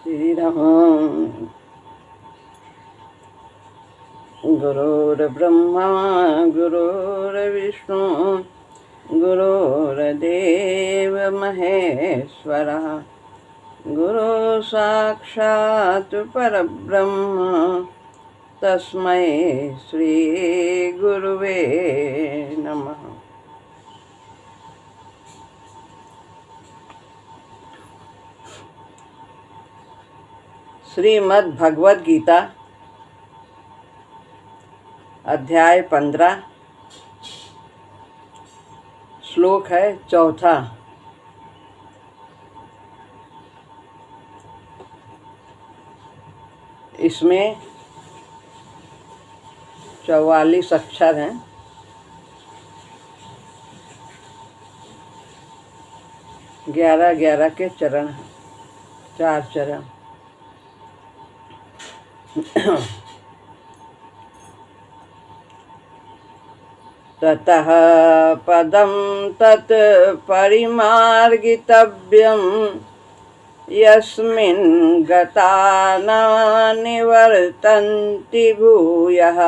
श्री राम। गुरुर्ब्रह्मा गुरुर्विष्णु गुरुर्देव महेश्वरः गुरु साक्षात् परब्रह्म तस्मै श्री गुरुवे नमः। श्रीमद् भगवद गीता अध्याय 15 श्लोक है 4। इसमें 44 अक्षर हैं। 11 के चरण हैं, 4 चरण। ततः पदं तत् परिमार्गितव्यं यस्मिन् गता न निवर्तन्ति भूयः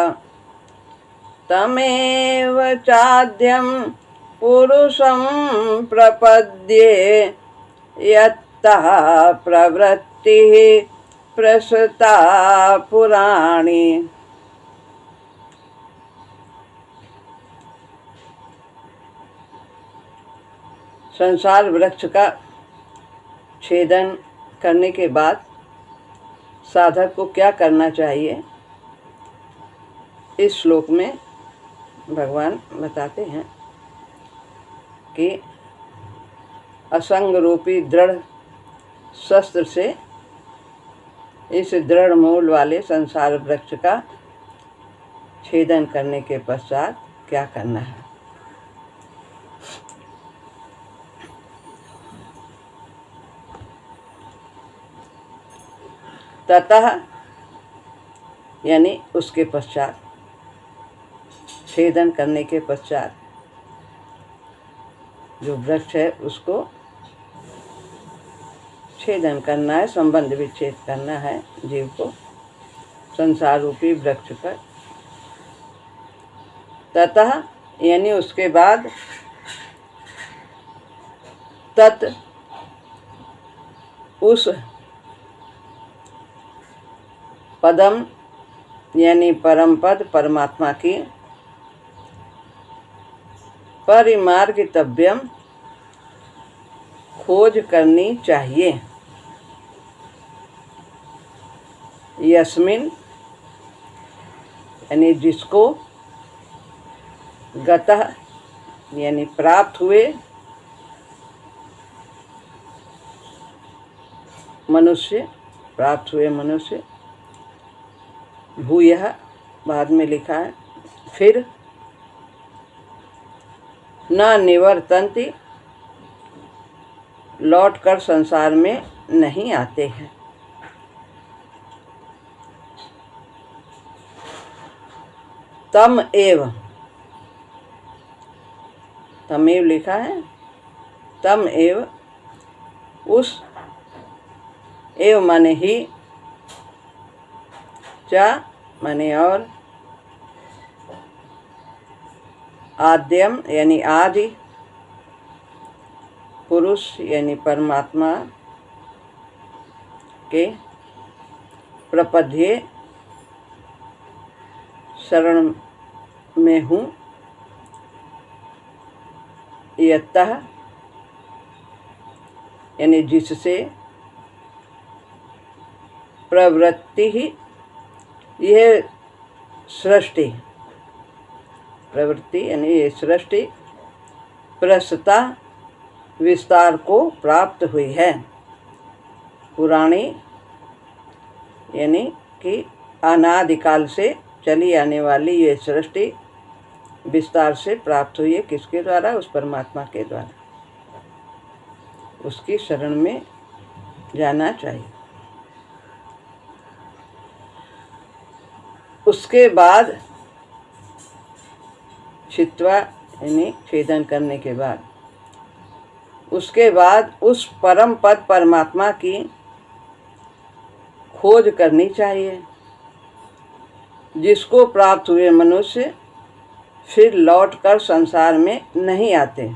तमेव चाद्यं पुरुषं प्रपद्ये यत्तः प्रवृत्तिः प्रसृता पुराणी। संसार वृक्ष का छेदन करने के बाद साधक को क्या करना चाहिए, इस श्लोक में भगवान बताते हैं कि असंग रूपी दृढ़ शस्त्र से इस दृढ़ मूल वाले संसार वृक्ष का छेदन करने के पश्चात क्या करना है। ततः यानी उसके पश्चात, छेदन करने के पश्चात जो वृक्ष है उसको छेदन करना है, संबंध विच्छेद करना है जीव को संसार रूपी वृक्ष पर। ततः यानी उसके बाद, तत् उस, पदम यानी परम पद परमात्मा की, परिमार्गितव्यम खोज करनी चाहिए, यस्मिन यानी जिसको, गतः यानी प्राप्त हुए, मनुष्य प्राप्त हुए मनुष्य, भूयः बाद में लिखा है फिर, न निवर्तन्ति लौट कर संसार में नहीं आते हैं। तम एव लिखा है, तम एव उस, एव माने ही, चा माने और, आद्यम यानी आदि, पुरुष यानी परमात्मा के, प्रपद्ये शरण में हूँ, यत्तः यानी जिससे, प्रवृत्ति ही यह सृष्टि, प्रवृत्ति यानी ये सृष्टि, प्रसृता विस्तार को प्राप्त हुई है, पुराणी यानी कि अनादिकाल से चली आने वाली ये सृष्टि विस्तार से प्राप्त हुई है। किसके द्वारा? उस परमात्मा के द्वारा। उसकी शरण में जाना चाहिए। उसके बाद छित्वा यानी छेदन करने के बाद, उसके बाद उस परम पद परमात्मा की खोज करनी चाहिए, जिसको प्राप्त हुए मनुष्य फिर लौटकर संसार में नहीं आते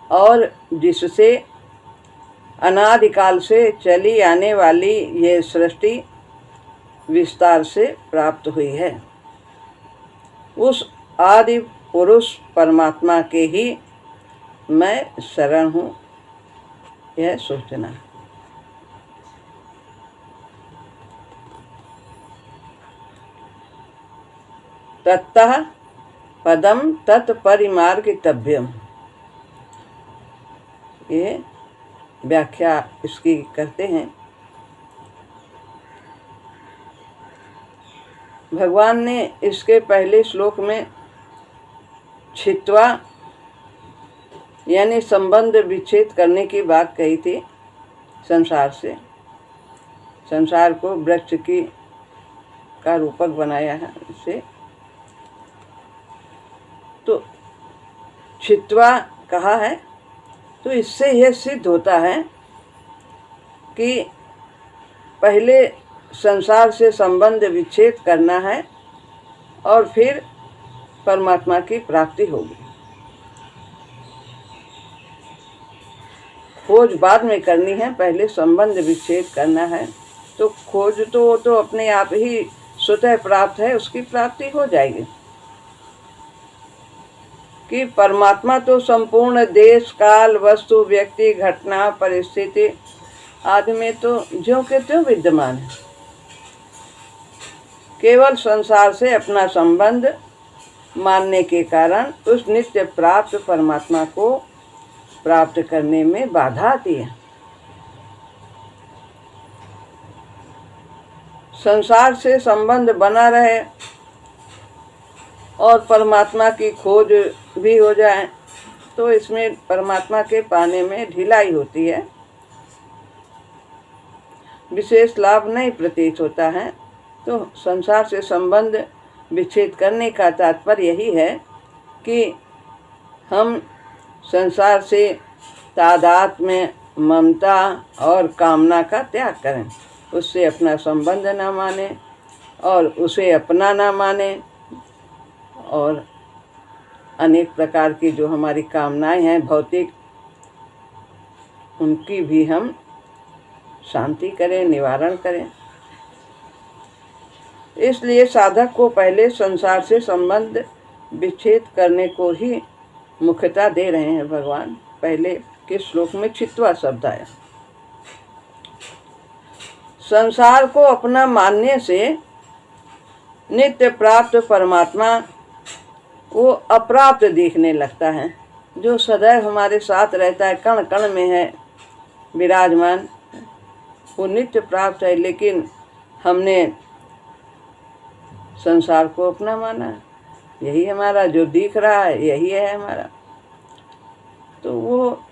और जिससे अनादिकाल से चली आने वाली ये सृष्टि विस्तार से प्राप्त हुई है। उस आदि पुरुष परमात्मा के ही मैं शरण हूँ, यह सोचना। ततः पदम तत्परिमार्गितव्यम, ये व्याख्या इसकी करते हैं। भगवान ने इसके पहले श्लोक में छित्वा यानी संबंध विच्छेद करने की बात कही थी संसार से। संसार को वृक्ष की का रूपक बनाया है इसे, तो छित्वा कहा है। तो इससे यह सिद्ध होता है कि पहले संसार से संबंध विच्छेद करना है और फिर परमात्मा की प्राप्ति होगी। खोज बाद में करनी है, पहले संबंध विच्छेद करना है। तो खोज तो अपने आप ही स्वतः प्राप्त है, उसकी प्राप्ति हो जाएगी। कि परमात्मा तो संपूर्ण देश काल वस्तु व्यक्ति घटना परिस्थिति आदि में तो ज्यों के त्यों विद्यमान है। केवल संसार से अपना संबंध मानने के कारण उस नित्य प्राप्त परमात्मा को प्राप्त करने में बाधा आती है। संसार से संबंध बना रहे और परमात्मा की खोज भी हो जाए तो इसमें परमात्मा के पाने में ढिलाई होती है, विशेष लाभ नहीं प्रतीत होता है। तो संसार से संबंध विच्छेद करने का तात्पर्य यही है कि हम संसार से तादात्म्य ममता और कामना का त्याग करें, उससे अपना संबंध न माने और उसे अपना न माने, और अनेक प्रकार की जो हमारी कामनाएं हैं भौतिक, उनकी भी हम शांति करें, निवारण करें। इसलिए साधक को पहले संसार से संबंध विच्छेद करने को ही मुख्यता दे रहे हैं भगवान। पहले के श्लोक में छित्वा शब्द आया। संसार को अपना मानने से नित्य प्राप्त परमात्मा वो अप्राप्त दिखने लगता है, जो सदैव हमारे साथ रहता है, कण कण में है विराजमान, वो नित्य प्राप्त है। लेकिन हमने संसार को अपना माना, यही हमारा जो दिख रहा है यही है हमारा। तो वो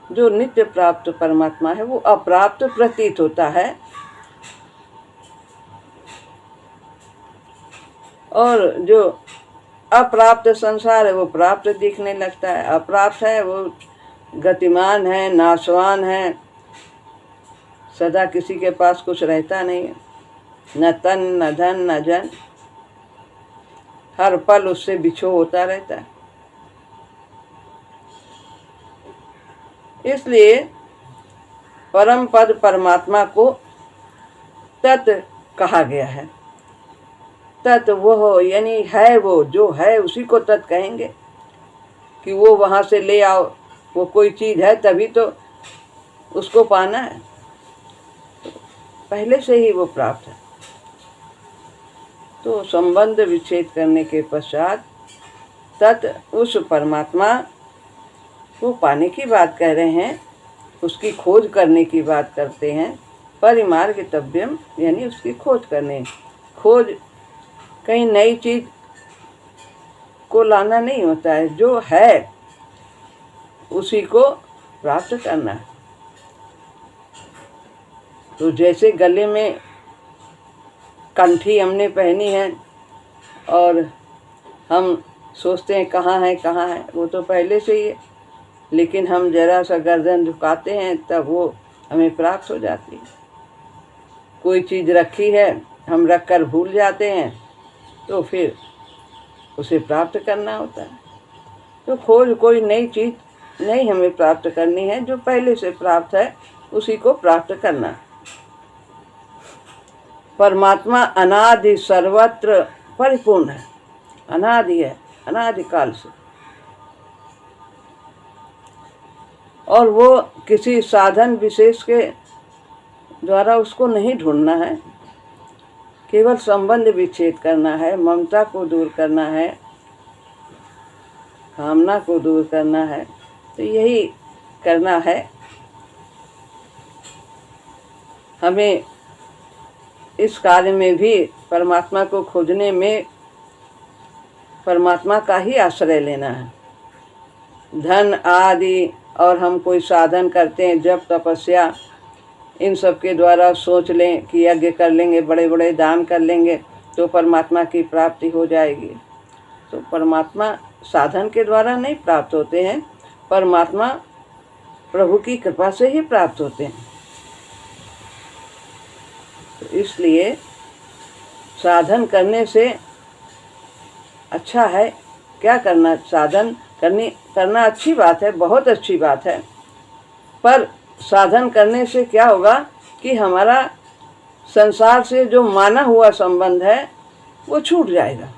जो नित्य प्राप्त परमात्मा है वो अप्राप्त प्रतीत होता है, और जो अप्राप्त संसार है वो प्राप्त दिखने लगता है। अप्राप्त है वो गतिमान है, नाशवान है, सदा किसी के पास कुछ रहता नहीं, न तन न धन न जन, हर पल उससे बिछो होता रहता है। इसलिए परम पद परमात्मा को तत् कहा गया है। तत् वो हो यानी है, वो जो है उसी को तत् कहेंगे। कि वो वहाँ से ले आओ, वो कोई चीज़ है तभी तो उसको पाना है, तो पहले से ही वो प्राप्त है। तो संबंध विच्छेद करने के पश्चात तत् उस परमात्मा को पाने की बात कह रहे हैं, उसकी खोज करने की बात करते हैं। परिमार्गितव्यम यानी उसकी खोज करने। खोज कहीं नई चीज को लाना नहीं होता है, जो है उसी को प्राप्त करना है। तो जैसे गले में कंठी हमने पहनी है और हम सोचते हैं कहाँ है, वो तो पहले से ही है, लेकिन हम जरा सा गर्दन झुकाते हैं तब वो हमें प्राप्त हो जाती है। कोई चीज़ रखी है, हम रख कर भूल जाते हैं, तो फिर उसे प्राप्त करना होता है। तो खोज कोई नई चीज़ नहीं हमें प्राप्त करनी है, जो पहले से प्राप्त है उसी को प्राप्त करना। परमात्मा अनादि सर्वत्र परिपूर्ण है, अनादि है, अनादिकाल से, और वो किसी साधन विशेष के द्वारा उसको नहीं ढूंढना है। केवल संबंध विच्छेद करना है, ममता को दूर करना है, कामना को दूर करना है, तो यही करना है। हमें इस कार्य में भी परमात्मा को खोजने में परमात्मा का ही आश्रय लेना है। धन आदि और हम कोई साधन करते हैं, जब तपस्या, इन सब के द्वारा सोच लें कि यज्ञ कर लेंगे, बड़े बड़े दान कर लेंगे तो परमात्मा की प्राप्ति हो जाएगी, तो परमात्मा साधन के द्वारा नहीं प्राप्त होते हैं, परमात्मा प्रभु की कृपा से ही प्राप्त होते हैं। तो इसलिए साधन करने से अच्छा है क्या करना, साधन करना अच्छी बात है, बहुत अच्छी बात है, पर साधन करने से क्या होगा कि हमारा संसार से जो माना हुआ संबंध है वो छूट जाएगा,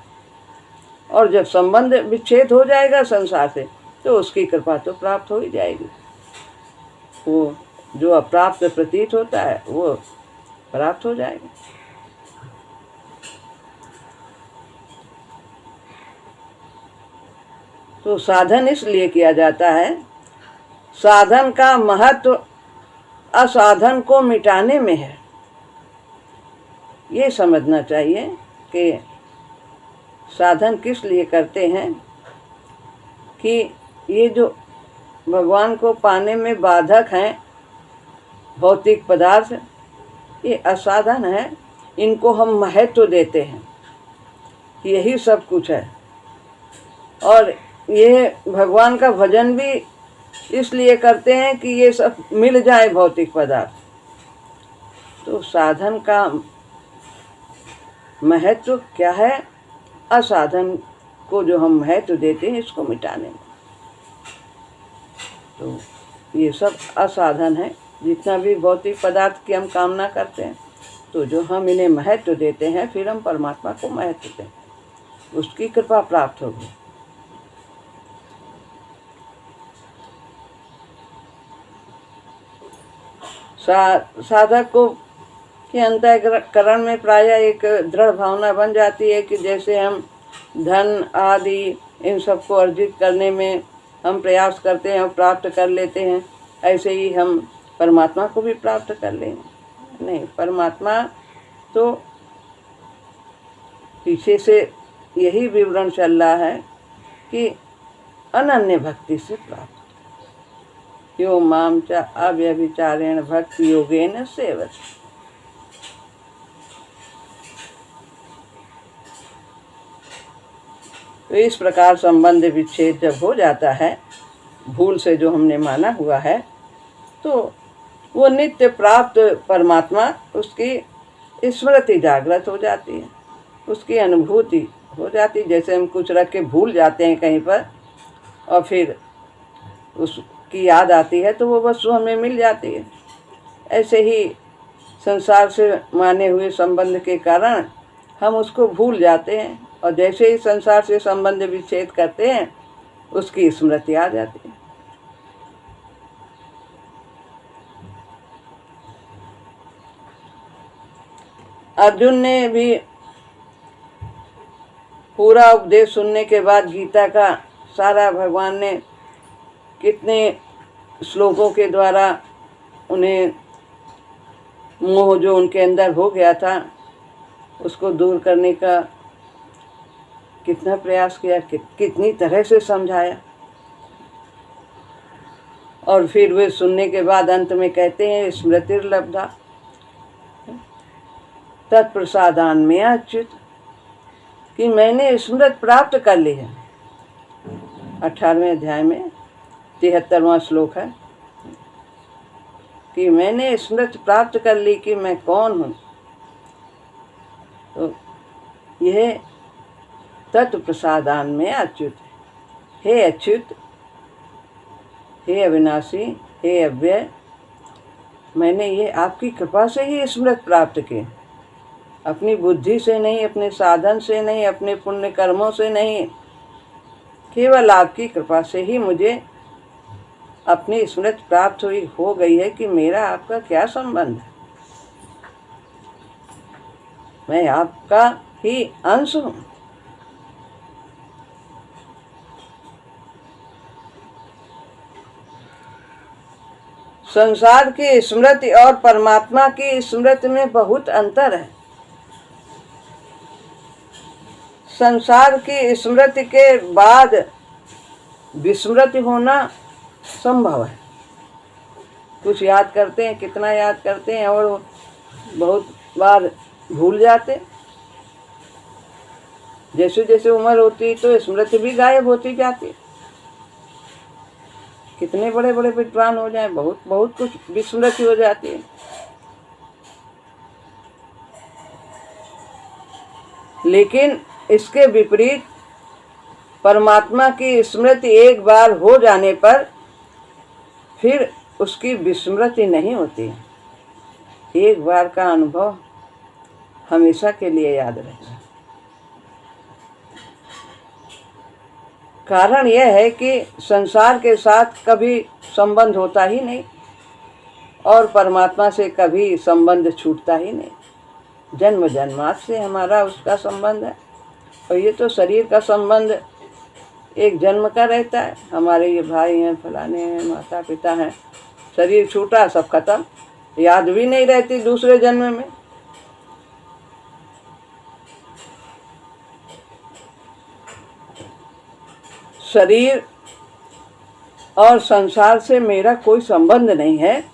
और जब संबंध विच्छेद हो जाएगा संसार से तो उसकी कृपा तो प्राप्त हो ही जाएगी। वो जो अप्राप्त प्रतीत होता है वो प्राप्त हो जाएगा। तो साधन इसलिए किया जाता है, साधन का महत्व असाधन को मिटाने में है। ये समझना चाहिए कि साधन किस लिए करते हैं, कि ये जो भगवान को पाने में बाधक हैं भौतिक पदार्थ, ये असाधन है, इनको हम महत्व देते हैं, यही सब कुछ है। और ये भगवान का भजन भी इसलिए करते हैं कि ये सब मिल जाए भौतिक पदार्थ। तो साधन का महत्व क्या है, असाधन को जो हम महत्व देते हैं इसको मिटाने में। तो ये सब असाधन है, जितना भी भौतिक पदार्थ की हम कामना करते हैं, तो जो हम इन्हें महत्व देते हैं, फिर हम परमात्मा को महत्व दें, उसकी कृपा प्राप्त होगी। साधक को के अंतःकरण में प्रायः एक दृढ़ भावना बन जाती है कि जैसे हम धन आदि इन सब को अर्जित करने में हम प्रयास करते हैं और प्राप्त कर लेते हैं, ऐसे ही हम परमात्मा को भी प्राप्त कर लेंगे। नहीं, परमात्मा तो पीछे से यही विवरण चल रहा है कि अनन्य भक्ति से प्राप्त, यो माम च अव्यभिचारेण भक्ति योगेन सेवते। तो इस प्रकार संबंध विच्छेद जब हो जाता है, भूल से जो हमने माना हुआ है, तो वो नित्य प्राप्त परमात्मा, उसकी स्मृति जागृत हो जाती है, उसकी अनुभूति हो जाती। जैसे हम कुछ रख के भूल जाते हैं कहीं पर और फिर उसकी याद आती है तो वो वस्तु हमें मिल जाती है, ऐसे ही संसार से माने हुए संबंध के कारण हम उसको भूल जाते हैं, और जैसे ही संसार से संबंध विच्छेद करते हैं उसकी स्मृति आ जाती है। अर्जुन ने भी पूरा उपदेश सुनने के बाद गीता का सारा, भगवान ने कितने श्लोकों के द्वारा उन्हें मोह जो उनके अंदर हो गया था उसको दूर करने का कितना प्रयास किया, कितनी तरह से समझाया, और फिर वे सुनने के बाद अंत में कहते हैं स्मृतिर्लब्धा तत्प्रसादान में अच्युत, कि मैंने स्मृति प्राप्त कर ली है। 18वें अध्याय में 73वां श्लोक है कि मैंने स्मृति प्राप्त कर ली कि मैं कौन हूँ, यह तत्व प्रसादान में अच्युत है। हे अच्युत, हे अविनाशी, हे अव्यय, मैंने ये आपकी कृपा से ही स्मृति प्राप्त की, अपनी बुद्धि से नहीं, अपने साधन से नहीं, अपने पुण्य कर्मों से नहीं, केवल आपकी कृपा से ही मुझे अपनी स्मृति प्राप्त हो गई है कि मेरा आपका क्या संबंध है। मैं आपका ही अंश हूँ। संसार की स्मृति और परमात्मा की स्मृति में बहुत अंतर है। संसार की स्मृति के बाद विस्मृति होना संभव है। कुछ याद करते हैं, कितना याद करते हैं, और बहुत बार भूल जाते। जैसे जैसे उम्र होती तो स्मृति भी गायब होती जाती। कितने बड़े बड़े विद्वान हो जाएं, बहुत बहुत कुछ विस्मृति हो जाती है। लेकिन इसके विपरीत परमात्मा की स्मृति एक बार हो जाने पर फिर उसकी विस्मृति नहीं होती। एक बार का अनुभव हमेशा के लिए याद रहेगा। कारण यह है कि संसार के साथ कभी संबंध होता ही नहीं और परमात्मा से कभी संबंध छूटता ही नहीं। जन्म जन्मांत से हमारा उसका संबंध है। और ये तो शरीर का संबंध एक जन्म का रहता है। हमारे ये भाई हैं, फलाने हैं, माता पिता हैं, शरीर छूटा, सब खत्म, याद भी नहीं रहती दूसरे जन्म में। शरीर और संसार से मेरा कोई संबंध नहीं है,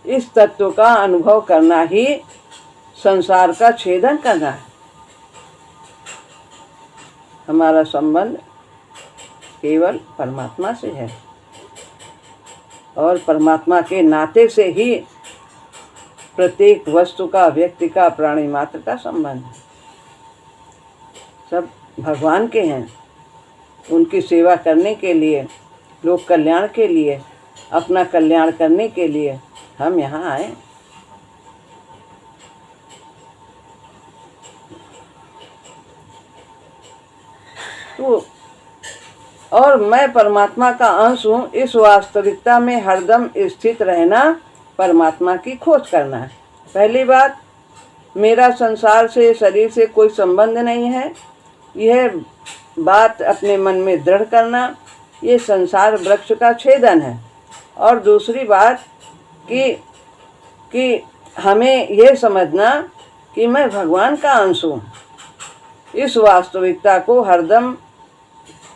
इस तत्व का अनुभव करना ही संसार का छेदन करना है। हमारा संबंध केवल परमात्मा से है और परमात्मा के नाते से ही प्रत्येक वस्तु का, व्यक्ति का, प्राणी मात्र का संबंध है। सब भगवान के हैं। उनकी सेवा करने के लिए, लोक कल्याण के लिए, अपना कल्याण करने के लिए हम यहाँ आए। तो और मैं परमात्मा का अंश हूँ, इस वास्तविकता में हरदम स्थित रहना परमात्मा की खोज करना है। पहली बात, मेरा संसार से, शरीर से कोई संबंध नहीं है, यह बात अपने मन में दृढ़ करना, ये संसार वृक्ष का छेदन है। और दूसरी बात कि हमें यह समझना कि मैं भगवान का अंश हूँ। इस वास्तविकता को हरदम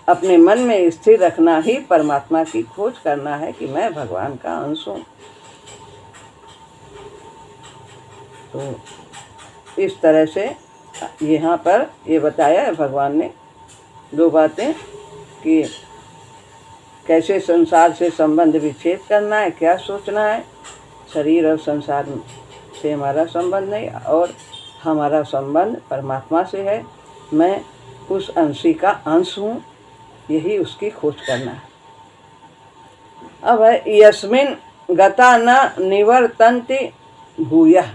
अपने मन में स्थिर रखना ही परमात्मा की खोज करना है कि मैं भगवान का अंश हूँ। तो इस तरह से यहाँ पर ये बताया है भगवान ने दो बातें कि कैसे संसार से संबंध विच्छेद करना है, क्या सोचना है। शरीर और संसार से हमारा संबंध नहीं और हमारा संबंध परमात्मा से है। मैं उस अंशी का अंश हूँ, यही उसकी खोज करना है। अब है यस्मिन गता न निवर्तन्ति भूयः,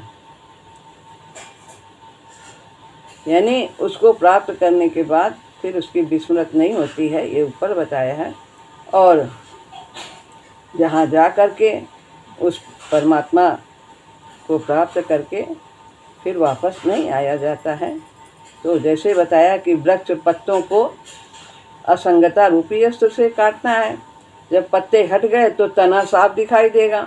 यानी उसको प्राप्त करने के बाद फिर उसकी विस्मृत नहीं होती है, ये ऊपर बताया है। और जहाँ जा करके उस परमात्मा को प्राप्त करके फिर वापस नहीं आया जाता है। तो जैसे बताया कि वृक्ष पत्तों को असंगता रूपी अस्त्र से काटना है। जब पत्ते हट गए तो तना साफ दिखाई देगा,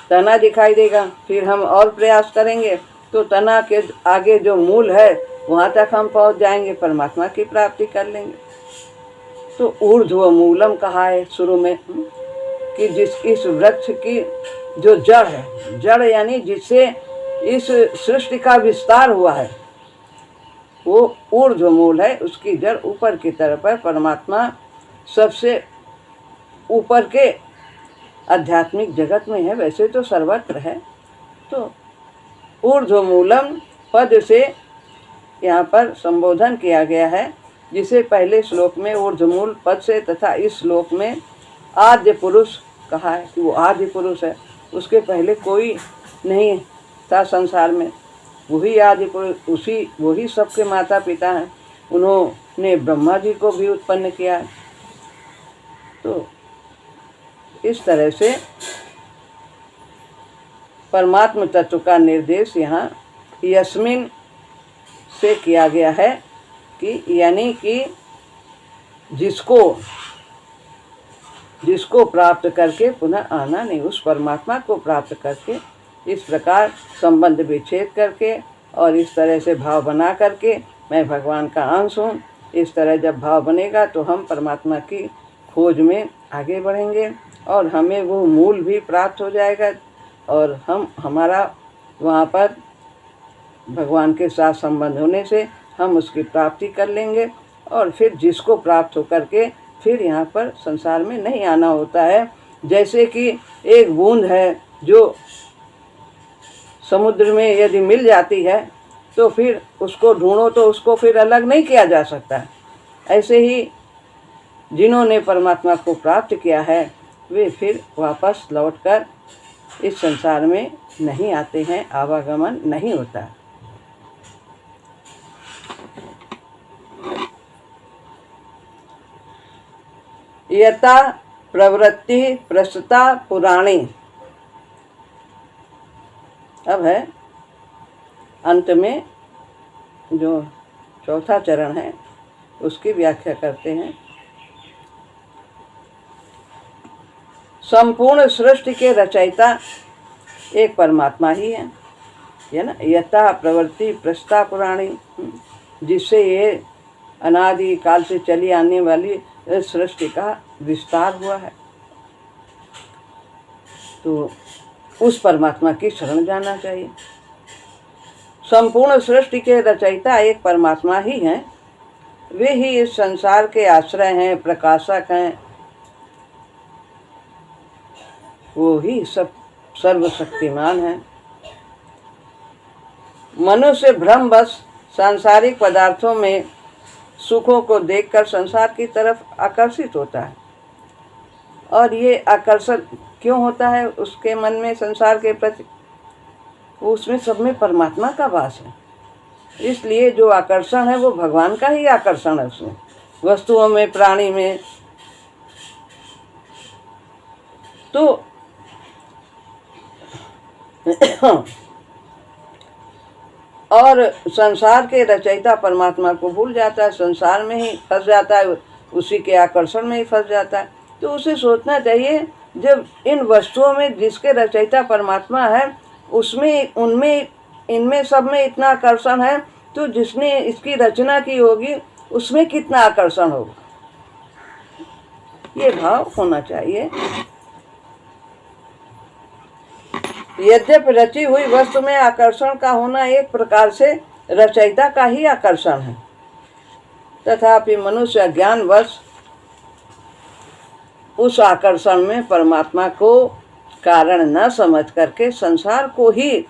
तना दिखाई देगा, फिर हम और प्रयास करेंगे तो तना के आगे जो मूल है वहाँ तक हम पहुँच जाएंगे, परमात्मा की प्राप्ति कर लेंगे। तो ऊर्ध्व मूलम कहा है शुरू में कि इस वृक्ष की जो जड़ है, जड़ यानी जिससे इस सृष्टि का विस्तार हुआ है, वो ऊर्ध्व मूल है। उसकी जड़ ऊपर की तरफ है। परमात्मा सबसे ऊपर के आध्यात्मिक जगत में है, वैसे तो सर्वत्र है। तो ऊर्ध्व मूलम पद से यहाँ पर संबोधन किया गया है, जिसे पहले श्लोक में ऊर्ध्वमूल पद से तथा इस श्लोक में आद्य पुरुष कहा है कि वो आद्य पुरुष है। उसके पहले कोई नहीं था संसार में, वही आदि पुरुष, वही सबके माता पिता हैं। उन्होंने ब्रह्मा जी को भी उत्पन्न किया है। तो इस तरह से परमात्म तत्व का निर्देश यहाँ यस्मिन से किया गया है कि यानी कि जिसको प्राप्त करके पुनः आना नहीं, उस परमात्मा को प्राप्त करके इस प्रकार संबंध विच्छेद करके और इस तरह से भाव बना करके मैं भगवान का अंश हूँ, इस तरह जब भाव बनेगा तो हम परमात्मा की खोज में आगे बढ़ेंगे और हमें वो मूल भी प्राप्त हो जाएगा और हमारा वहाँ पर भगवान के साथ संबंध होने से हम उसकी प्राप्ति कर लेंगे और फिर जिसको प्राप्त हो करके फिर यहाँ पर संसार में नहीं आना होता है। जैसे कि एक बूंद है जो समुद्र में यदि मिल जाती है तो फिर उसको ढूंढो तो उसको फिर अलग नहीं किया जा सकता। ऐसे ही जिन्होंने परमात्मा को प्राप्त किया है वे फिर वापस लौटकर इस संसार में नहीं आते हैं, आवागमन नहीं होता। यथा प्रवृत्ति प्रस्तुता पुराणी। अब है अंत में जो चौथा चरण है उसकी व्याख्या करते हैं। संपूर्ण सृष्टि के रचयिता एक परमात्मा ही है ना। यथा प्रवृत्ति प्रस्ता पुराणी, जिससे ये अनादि काल से चली आने वाली सृष्टि का विस्तार हुआ है। तो उस परमात्मा की शरण जाना चाहिए। संपूर्ण सृष्टि के रचयिता एक परमात्मा ही हैं, वे ही इस संसार के आश्रय हैं, प्रकाशक हैं, वो ही सब सर्वशक्तिमान हैं। मनुष्य भ्रमवश सांसारिक पदार्थों में सुखों को देखकर संसार की तरफ आकर्षित होता है। और ये आकर्षण क्यों होता है उसके मन में संसार के प्रति? उसमें सब में परमात्मा का वास है, इसलिए जो आकर्षण है वो भगवान का ही आकर्षण है उसमें, वस्तुओं में, प्राणी में। तो और संसार के रचयिता परमात्मा को भूल जाता है, संसार में ही फंस जाता है, उसी के आकर्षण में ही फंस जाता है। तो उसे सोचना चाहिए जब इन वस्तुओं में जिसके रचयिता परमात्मा है उसमें, उनमें, इनमें सब में इतना आकर्षण है, तो जिसने इसकी रचना की होगी उसमें कितना आकर्षण होगा, ये भाव होना चाहिए। यद्यपि रची हुई वस्तु में आकर्षण का होना एक प्रकार से रचयिता का ही आकर्षण है, तथापि मनुष्य ज्ञानवश उस आकर्षण में परमात्मा को कारण न समझ करके संसार को ही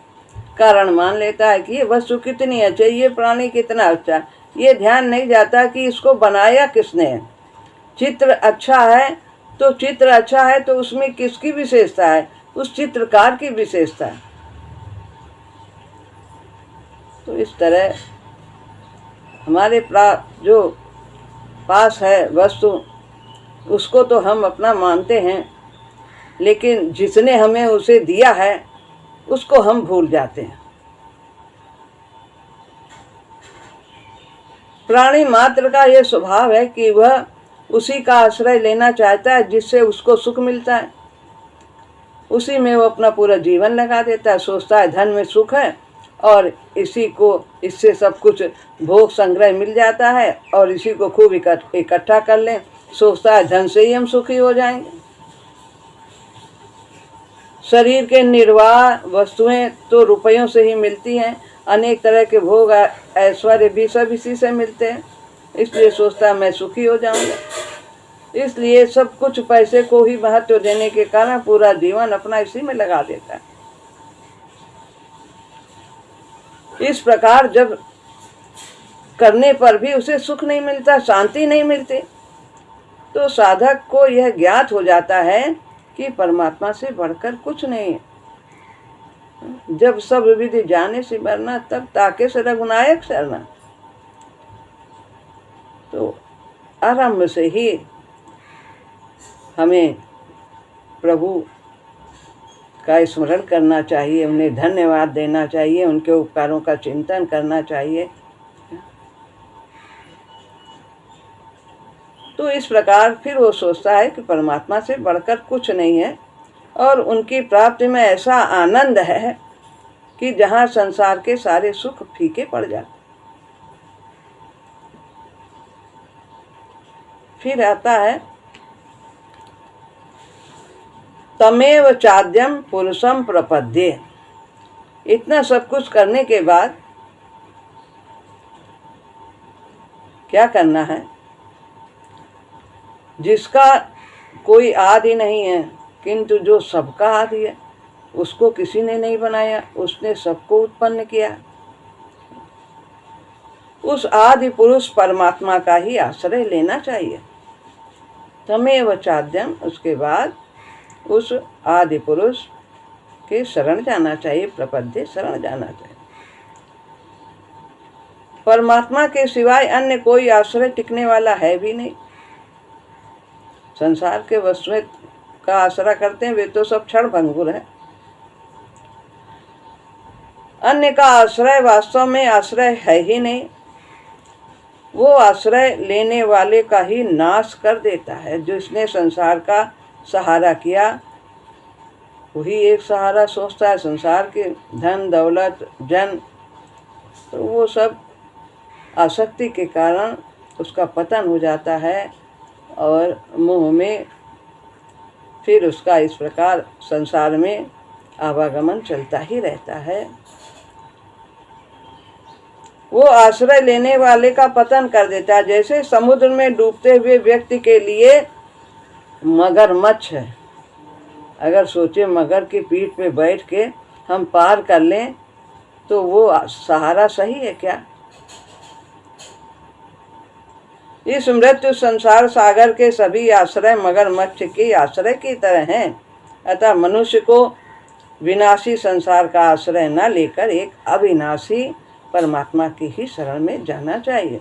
कारण मान लेता है कि ये वस्तु कितनी अच्छी है, ये प्राणी कितना अच्छा है। ये ध्यान नहीं जाता कि इसको बनाया किसने है। चित्र अच्छा है तो उसमें किसकी विशेषता है? उस चित्रकार की विशेषता है। तो इस तरह हमारे जो पास है वस्तु उसको तो हम अपना मानते हैं, लेकिन जिसने हमें उसे दिया है उसको हम भूल जाते हैं। प्राणी मात्र का यह स्वभाव है कि वह उसी का आश्रय लेना चाहता है जिससे उसको सुख मिलता है, उसी में वो अपना पूरा जीवन लगा देता है। सोचता है धन में सुख है और इससे सब कुछ भोग संग्रह मिल जाता है और इसी को खूब इकट्ठा कर लें। सोचता है धन से ही हम सुखी हो जाएंगे। शरीर के निर्वाह वस्तुएं तो रुपयों से ही मिलती हैं, अनेक तरह के भोग ऐश्वर्य भी सब इसी से मिलते हैं, इसलिए सोचता है मैं सुखी हो जाऊंगा। इसलिए सब कुछ पैसे को ही महत्व देने के कारण पूरा जीवन अपना इसी में लगा देता है। इस प्रकार जब करने पर भी उसे सुख नहीं मिलता, शांति नहीं मिलती। तो साधक को यह ज्ञात हो जाता है कि परमात्मा से बढ़कर कुछ नहीं है। जब सब विधि जाने से मरना, तब ताके से रघुनायक शरणा। तो आरंभ से ही हमें प्रभु का स्मरण करना चाहिए, उन्हें धन्यवाद देना चाहिए, उनके उपकारों का चिंतन करना चाहिए। तो इस प्रकार फिर वो सोचता है कि परमात्मा से बढ़कर कुछ नहीं है और उनकी प्राप्ति में ऐसा आनंद है कि जहाँ संसार के सारे सुख फीके पड़ जाते। फिर आता है तमेव चाद्यम पुरुषम प्रपद्ये। इतना सब कुछ करने के बाद क्या करना है? जिसका कोई आदि नहीं है किंतु जो सबका आदि है, उसको किसी ने नहीं बनाया, उसने सबको उत्पन्न किया। उस आदि पुरुष परमात्मा का ही आश्रय लेना चाहिए। तमेव चाद्यम, उसके बाद उस आदि पुरुष के शरण जाना चाहिए, प्रपद्ये शरण जाना चाहिए। परमात्मा के सिवाय अन्य कोई आश्रय टिकने वाला है भी नहीं। संसार के वस्तुएं का आश्रय करते हैं, वे तो सब क्षण भंगुर है। अन्य का आश्रय वास्तव में आश्रय है ही नहीं, वो आश्रय लेने वाले का ही नाश कर देता है। जिसने संसार का सहारा किया वही एक सहारा सोचता है, संसार के धन दौलत जन, तो वो सब आसक्ति के कारण उसका पतन हो जाता है और मोह में फिर उसका इस प्रकार संसार में आवागमन चलता ही रहता है। वो आश्रय लेने वाले का पतन कर देता है। जैसे समुद्र में डूबते हुए व्यक्ति के लिए मगरमच्छ है। अगर सोचे मगर की पीठ पे बैठ के हम पार कर लें तो वो सहारा सही है क्या? इस मृत्यु संसार सागर के सभी आश्रय मगरमच्छ के आश्रय की तरह हैं। अतः मनुष्य को विनाशी संसार का आश्रय न लेकर एक अविनाशी परमात्मा की ही शरण में जाना चाहिए।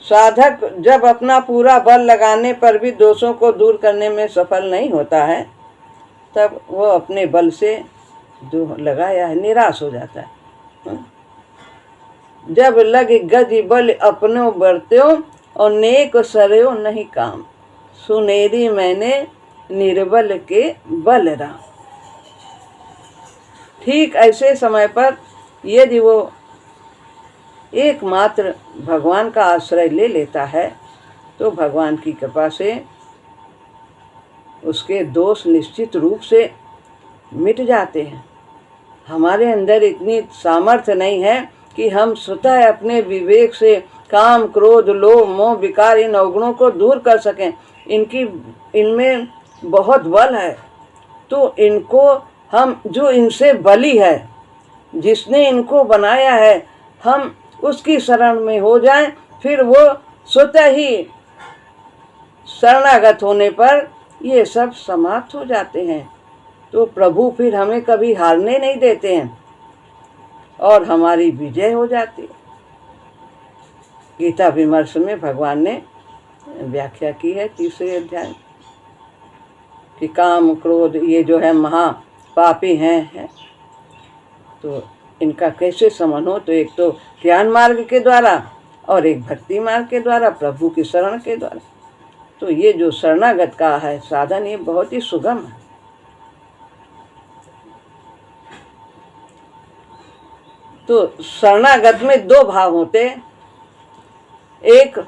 साधक जब अपना पूरा बल लगाने पर भी दोषों को दूर करने में सफल नहीं होता है, तब वो अपने बल से जो लगाया है निराश हो जाता है। जब लग गज बल अपनो बरत्यो और नेक सरयो नहीं काम, सुनेरी मैंने निर्बल के बल राम। ठीक ऐसे समय पर यदि वो एकमात्र भगवान का आश्रय ले लेता है तो भगवान की कृपा से उसके दोष निश्चित रूप से मिट जाते हैं। हमारे अंदर इतनी सामर्थ्य नहीं है कि हम स्वतः अपने विवेक से काम क्रोध लोभ मोह विकार इन अवगुणों को दूर कर सकें। इनमें बहुत बल है, तो इनको हम जो इनसे बली है, जिसने इनको बनाया है, हम उसकी शरण में हो जाएं, फिर वो स्वतः ही शरणागत होने पर ये सब समाप्त हो जाते हैं। तो प्रभु फिर हमें कभी हारने नहीं देते हैं और हमारी विजय हो जाती है। गीता विमर्श में भगवान ने व्याख्या की है 3रे अध्याय कि काम क्रोध ये जो है महापापी हैं, तो इनका कैसे समन हो? तो एक तो ज्ञान मार्ग के द्वारा और एक भक्ति मार्ग के द्वारा, प्रभु की शरण के द्वारा। तो ये जो शरणागत का है साधन, ये बहुत ही सुगम है। तो शरणागत में 2 भाव होते, एक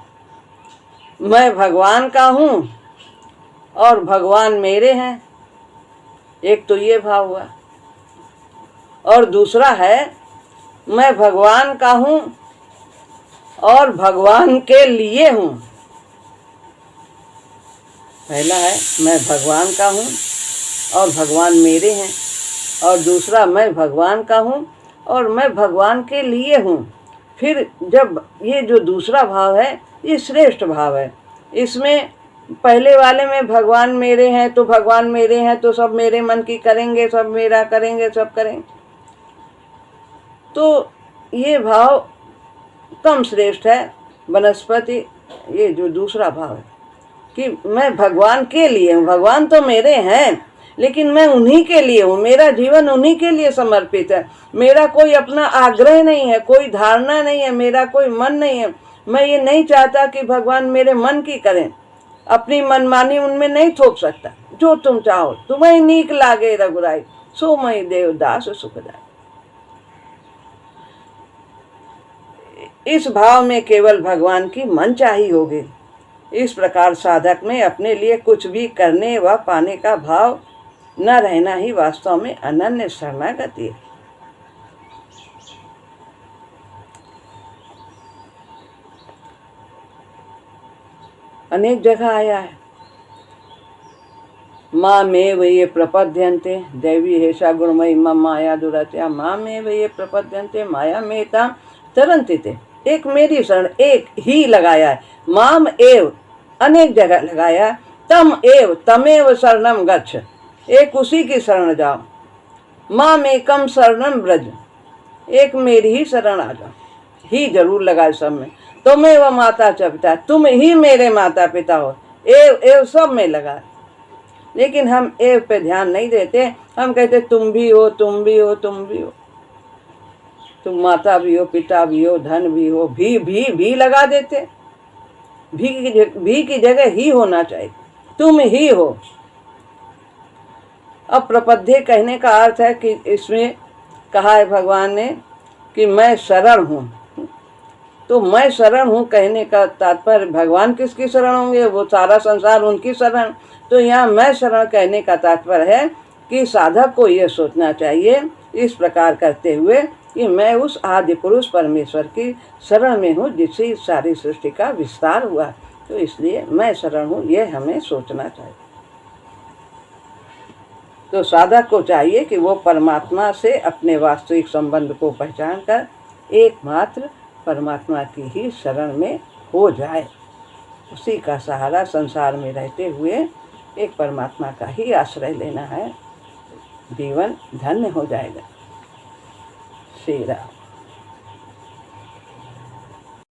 मैं भगवान का हूँ और भगवान मेरे हैं, एक तो ये भाव हुआ। और दूसरा है मैं भगवान का हूँ और भगवान के लिए हूँ। पहला है मैं भगवान का हूँ और भगवान मेरे हैं, और दूसरा मैं भगवान का हूँ और मैं भगवान के लिए हूँ। फिर जब ये जो दूसरा भाव है ये श्रेष्ठ भाव है। इसमें पहले वाले में भगवान मेरे हैं तो भगवान मेरे हैं तो सब मेरे मन की करेंगे, सब मेरा करेंगे, सब करेंगे, तो ये भाव कम श्रेष्ठ है वनस्पति। ये जो दूसरा भाव है कि मैं भगवान के लिए हूँ, भगवान तो मेरे हैं लेकिन मैं उन्हीं के लिए हूँ, मेरा जीवन उन्हीं के लिए समर्पित है। मेरा कोई अपना आग्रह नहीं है, कोई धारणा नहीं है, मेरा कोई मन नहीं है। मैं ये नहीं चाहता कि भगवान मेरे मन की करें, अपनी मनमानी उनमें नहीं थोप सकता। जो तुम चाहो, तुम्हें नीक लागे रघुराई, सो मई देवदास सुखदाई। इस भाव में केवल भगवान की मनचाही होगी। इस प्रकार साधक में अपने लिए कुछ भी करने व पाने का भाव न रहना ही वास्तव में अनन्य शरणागति है। अनेक जगह आया है, माँ में ये प्रपद्यन्ते दैवी हेषा गुणमयी मम माया दुरात्या, माँ में ये प्रपद्यन्ते माया में ताम तरन्ति ते। एक मेरी शरण एक ही लगाया है, माम एव अनेक जगह लगाया, तम एव तमेव शरणम गच्छ, एक उसी की शरण जाओ। माम एकम शरणम ब्रज, एक मेरी ही शरण आ जाओ। ही जरूर लगाए सब में। तुमेव माता च पिता, तुम ही मेरे माता पिता हो। एव एव सब में लगा, लेकिन हम एव पे ध्यान नहीं देते। हम कहते तुम भी हो, तुम भी हो, तुम भी हो। तुम माता भी हो, पिता भी हो, धन भी हो, भी लगा देते। भी की जगह ही होना चाहिए, तुम ही हो। अब प्रपद्ये कहने का अर्थ है कि इसमें कहा है भगवान ने कि मैं शरण हूँ। तो मैं शरण हूँ कहने का तात्पर्य भगवान किसकी शरण होंगे, वो सारा संसार उनकी शरण। तो यहाँ मैं शरण कहने का तात्पर्य है कि साधक को ये सोचना चाहिए इस प्रकार करते हुए कि मैं उस आदि पुरुष परमेश्वर की शरण में हूँ जिससे इस सारी सृष्टि का विस्तार हुआ। तो इसलिए मैं शरण हूँ, ये हमें सोचना चाहिए। तो साधक को चाहिए कि वो परमात्मा से अपने वास्तविक संबंध को पहचान कर एकमात्र परमात्मा की ही शरण में हो जाए। उसी का सहारा संसार में रहते हुए एक परमात्मा का ही आश्रय लेना है, जीवन धन्य हो जाएगा। श्री राम।